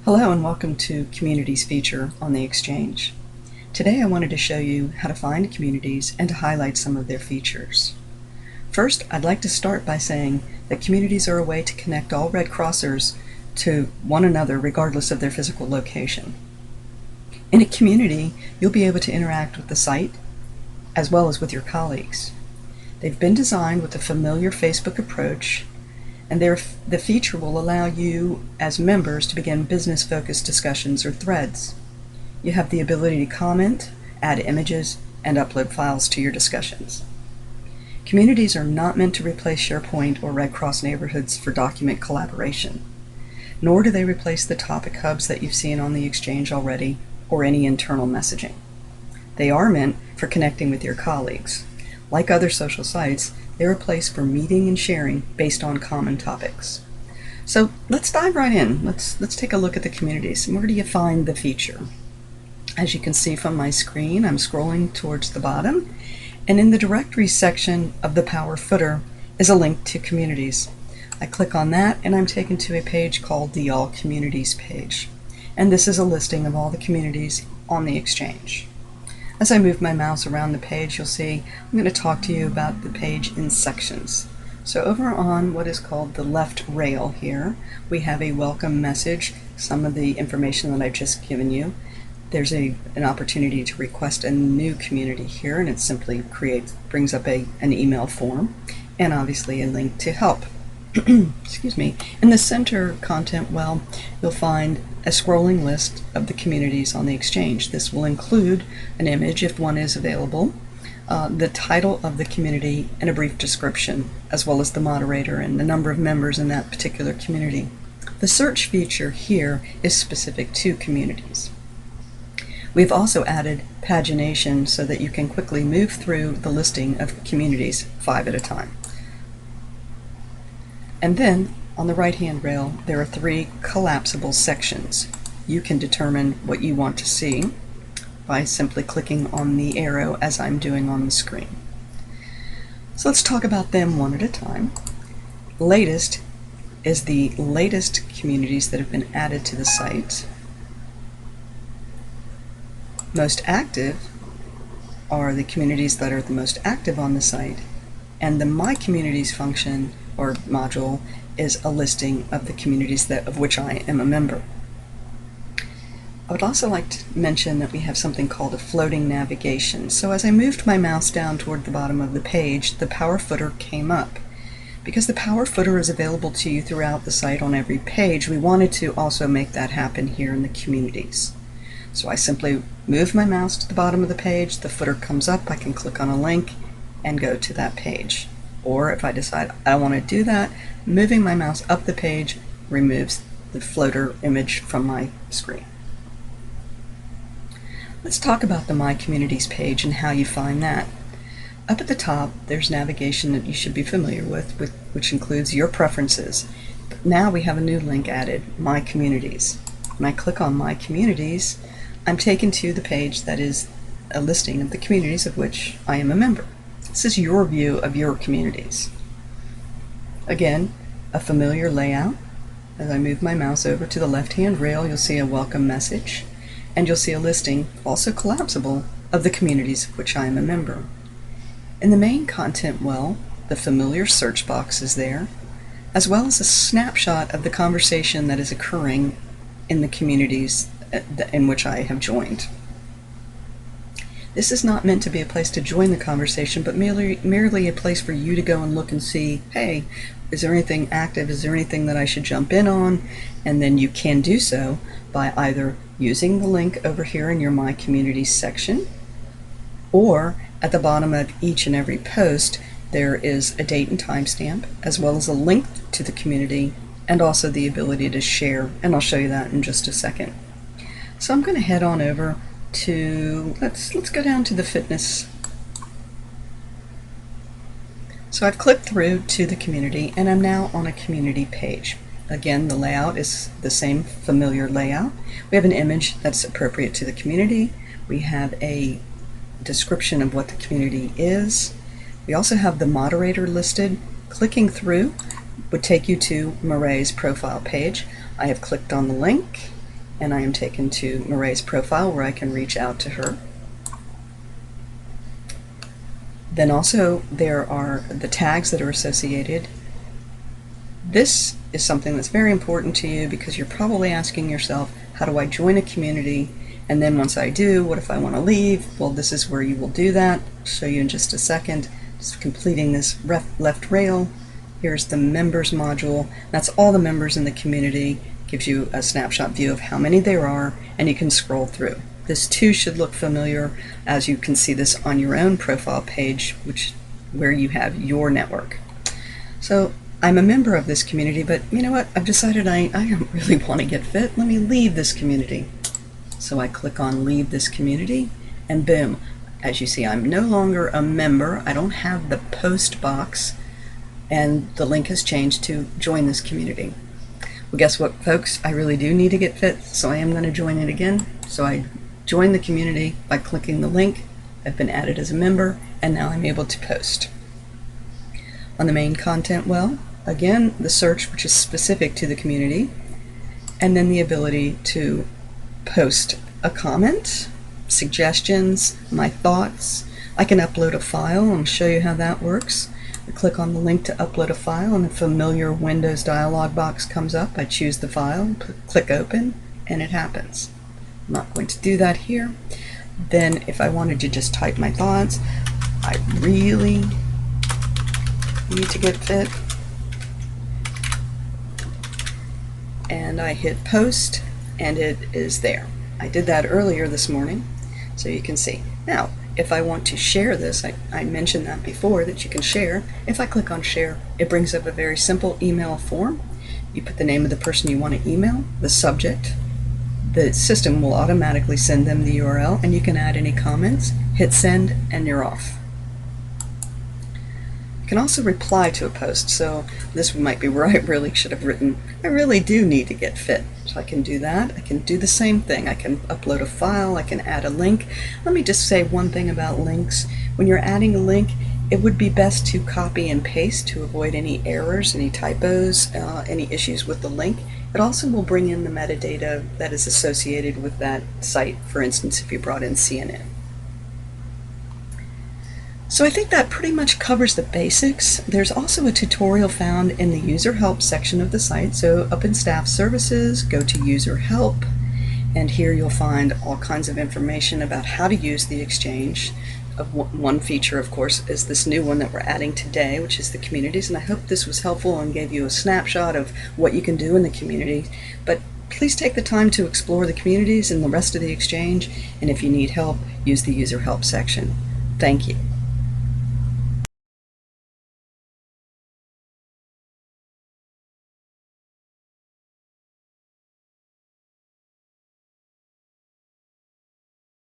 Hello and welcome to Communities feature on the Exchange. Today I wanted to show you how to find communities and to highlight some of their features. First, I'd like to start by saying that communities are a way to connect all Red Crossers to one another regardless of their physical location. In a community, you'll be able to interact with the site as well as with your colleagues. They've been designed with a familiar Facebook approach, and the feature will allow you as members to begin business-focused discussions or threads. You have the ability to comment, add images, and upload files to your discussions. Communities are not meant to replace SharePoint or Red Cross neighborhoods for document collaboration, nor do they replace the topic hubs that you've seen on the Exchange already or any internal messaging. They are meant for connecting with your colleagues. Like other social sites, they're a place for meeting and sharing based on common topics. So let's dive right in. Let's take a look at the communities. And where do you find the feature? As you can see from my screen, I'm scrolling towards the bottom, and in the directory section of the Power footer is a link to communities. I click on that and I'm taken to a page called the All Communities page. And this is a listing of all the communities on the Exchange. As I move my mouse around the page, you'll see I'm going to talk to you about the page in sections. So over on what is called the left rail here, we have a welcome message, some of the information that I've just given you. There's an opportunity to request a new community here, and it simply brings up an email form, and obviously a link to help. Excuse me. In the center content well, you'll find a scrolling list of the communities on the Exchange. This will include an image if one is available, the title of the community, and a brief description, as well as the moderator and the number of members in that particular community. The search feature here is specific to communities. We've also added pagination so that you can quickly move through the listing of communities 5 at a time. And then on the right-hand rail, there are 3 collapsible sections. You can determine what you want to see by simply clicking on the arrow as I'm doing on the screen. So let's talk about them one at a time. Latest is the latest communities that have been added to the site. Most active are the communities that are the most active on the site, and the My Communities function or module is a listing of the communities of which I am a member. I would also like to mention that we have something called a floating navigation. So as I moved my mouse down toward the bottom of the page, the Power footer came up. Because the Power footer is available to you throughout the site on every page, we wanted to also make that happen here in the communities. So I simply move my mouse to the bottom of the page, the footer comes up, I can click on a link and go to that page. Or if I decide I want to do that, moving my mouse up the page removes the floater image from my screen. Let's talk about the My Communities page and how you find that. Up at the top, there's navigation that you should be familiar with which includes your preferences. But now we have a new link added, My Communities. When I click on My Communities, I'm taken to the page that is a listing of the communities of which I am a member. This is your view of your communities. Again, a familiar layout. As I move my mouse over to the left-hand rail, you'll see a welcome message, and you'll see a listing, also collapsible, of the communities of which I am a member. In the main content well, the familiar search box is there, as well as a snapshot of the conversation that is occurring in the communities in which I have joined. This is not meant to be a place to join the conversation, but merely a place for you to go and look and see, hey, is there anything active? Is there anything that I should jump in on? And then you can do so by either using the link over here in your My Communities section, or at the bottom of each and every post, there is a date and timestamp, as well as a link to the community, and also the ability to share, and I'll show you that in just a second. So I'm going to head on over to, let's go down to the fitness. So I've clicked through to the community and I'm now on a community page. Again, the layout is the same familiar layout. We have an image that's appropriate to the community. We have a description of what the community is. We also have the moderator listed. Clicking through would take you to Mireille's profile page. I have clicked on the link and I am taken to Mireille's profile where I can reach out to her. Then also there are the tags that are associated. This is something that's very important to you because you're probably asking yourself, how do I join a community? And then once I do, what if I want to leave? Well, this is where you will do that. I'll show you in just a second. Just completing this left rail. Here's the members module. That's all the members in the community. Gives you a snapshot view of how many there are, and you can scroll through. This too should look familiar, as you can see this on your own profile page, where you have your network. So I'm a member of this community, but you know what? I've decided I don't really want to get fit. Let me leave this community. So I click on Leave This Community, and boom. As you see, I'm no longer a member. I don't have the post box, and the link has changed to Join This Community. Well, guess what, folks? I really do need to get fit, so I am going to join it again. So I join the community by clicking the link. I've been added as a member, and now I'm able to post. On the main content well, again, the search, which is specific to the community, and then the ability to post a comment, suggestions, my thoughts. I can upload a file and show you how that works. I click on the link to upload a file, and a familiar Windows dialog box comes up. I choose the file, click open, and it happens. I'm not going to do that here. Then if I wanted to just type my thoughts, I really need to get fit, and I hit post, and it is there. I did that earlier this morning, so you can see. Now, if I want to share this, I mentioned that before, that you can share. If I click on share, it brings up a very simple email form. You put the name of the person you want to email, the subject. The system will automatically send them the URL, and you can add any comments, hit send, and you're off. You can also reply to a post, so this might be where I really should have written, I really do need to get fit. So I can do that. I can do the same thing. I can upload a file, I can add a link. Let me just say one thing about links. When you're adding a link, it would be best to copy and paste to avoid any errors, any typos, any issues with the link. It also will bring in the metadata that is associated with that site, for instance, if you brought in CNN. So I think that pretty much covers the basics. There's also a tutorial found in the user help section of the site. So up in staff services, go to user help, and here you'll find all kinds of information about how to use the Exchange. One feature, of course, is this new one that we're adding today, which is the communities, and I hope this was helpful and gave you a snapshot of what you can do in the community. But please take the time to explore the communities and the rest of the Exchange, and if you need help, use the user help section. Thank you.